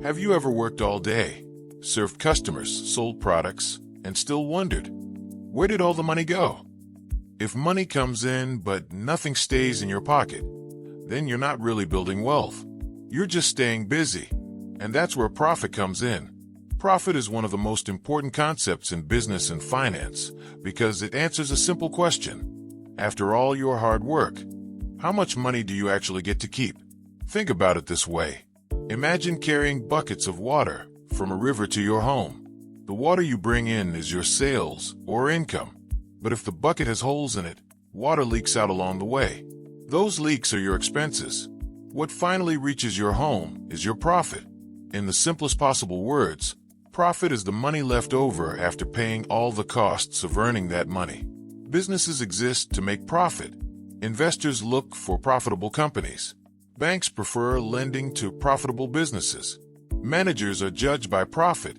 Have you ever worked all day, served customers, sold products, and still wondered, where did all the money go? If money comes in but nothing stays in your pocket, then you're not really building wealth. You're just staying busy. And that's where profit comes in. Profit is one of the most important concepts in business and finance because it answers a simple question. After all your hard work, how much money do you actually get to keep? Think about it this way. Imagine carrying buckets of water from a river to your home. The water you bring in is your sales or income. But if the bucket has holes in it, water leaks out along the way. Those leaks are your expenses. What finally reaches your home is your profit. In the simplest possible words, profit is the money left over after paying all the costs of earning that money. Businesses exist to make profit. Investors look for profitable companies. Banks prefer lending to profitable businesses. Managers are judged by profit.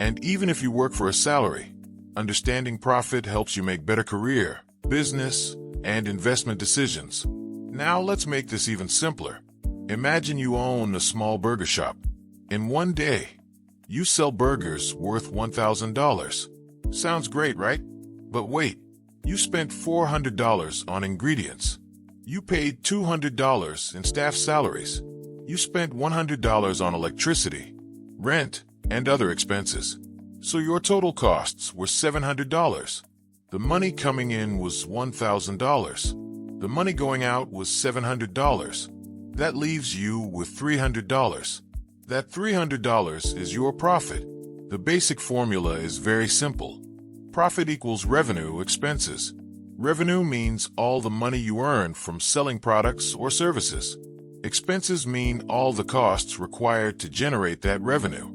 And even if you work for a salary, understanding profit helps you make better career, business, and investment decisions. Now let's make this even simpler. Imagine you own a small burger shop. In one day, you sell burgers worth $1,000. Sounds great, right? But wait, you spent $400 on ingredients. You paid $200 in staff salaries. You spent $100 on electricity, rent, and other expenses. So your total costs were $700. The money coming in was $1,000. The money going out was $700. That leaves you with $300. That $300 is your profit. The basic formula is very simple. Profit equals revenue expenses. Revenue means all the money you earn from selling products or services. Expenses mean all the costs required to generate that revenue.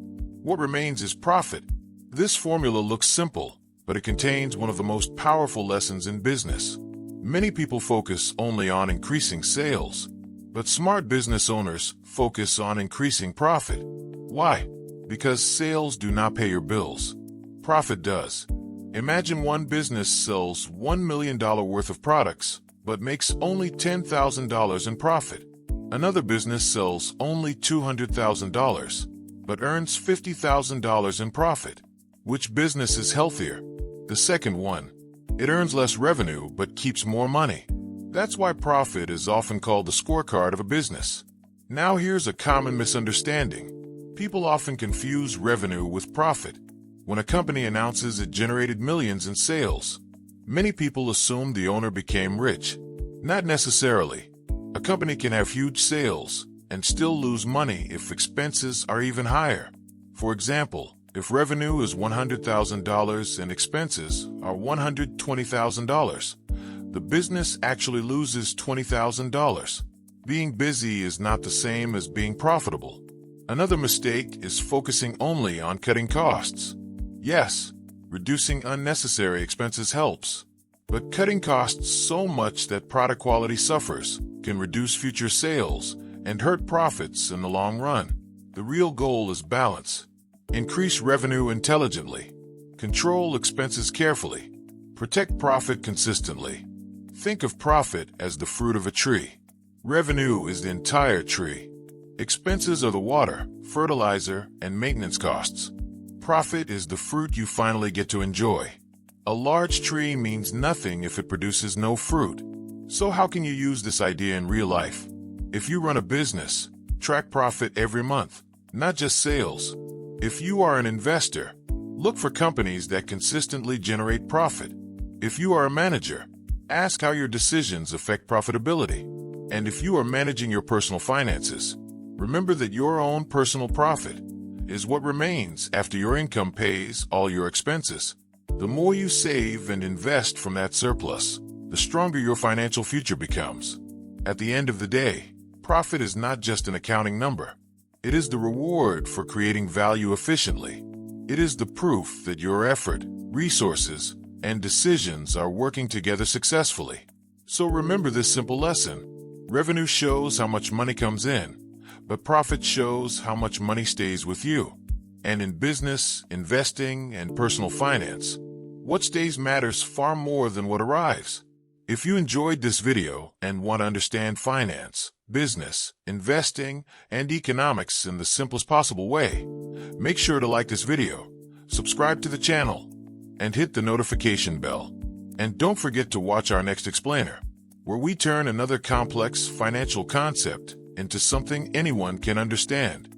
What remains is profit. This formula looks simple, but it contains one of the most powerful lessons in business. Many people focus only on increasing sales, but smart business owners focus on increasing profit. Why? Because sales do not pay your bills. Profit does. Imagine one business sells $1 million worth of products, but makes only $10,000 in profit. Another business sells only $200,000, but earns $50,000 in profit. Which business is healthier? The second one. It earns less revenue, but keeps more money. That's why profit is often called the scorecard of a business. Now here's a common misunderstanding. People often confuse revenue with profit. When a company announces it generated millions in sales, many people assume the owner became rich. Not necessarily. A company can have huge sales and still lose money if expenses are even higher. For example, if revenue is $100,000 and expenses are $120,000, the business actually loses $20,000. Being busy is not the same as being profitable. Another mistake is focusing only on cutting costs. Yes, reducing unnecessary expenses helps, but cutting costs so much that product quality suffers can reduce future sales and hurt profits in the long run. The real goal is balance. Increase revenue intelligently. Control expenses carefully. Protect profit consistently. Think of profit as the fruit of a tree. Revenue is the entire tree. Expenses are the water, fertilizer, and maintenance costs. Profit is the fruit you finally get to enjoy. A large tree means nothing if it produces no fruit. So how can you use this idea in real life? If you run a business, track profit every month, not just sales. If you are an investor, look for companies that consistently generate profit. If you are a manager, ask how your decisions affect profitability. And if you are managing your personal finances, remember that your own personal profit is what remains after your income pays all your expenses. The more you save and invest from that surplus, the stronger your financial future becomes. At the end of the day, profit is not just an accounting number. It is the reward for creating value efficiently. It is the proof that your effort, resources, and decisions are working together successfully. So remember this simple lesson. Revenue shows how much money comes in, but profit shows how much money stays with you. And in business, investing, and personal finance, what stays matters far more than what arrives. If you enjoyed this video and want to understand finance, business, investing, and economics in the simplest possible way, make sure to like this video, subscribe to the channel, and hit the notification bell. And don't forget to watch our next explainer, where we turn another complex financial concept into something anyone can understand.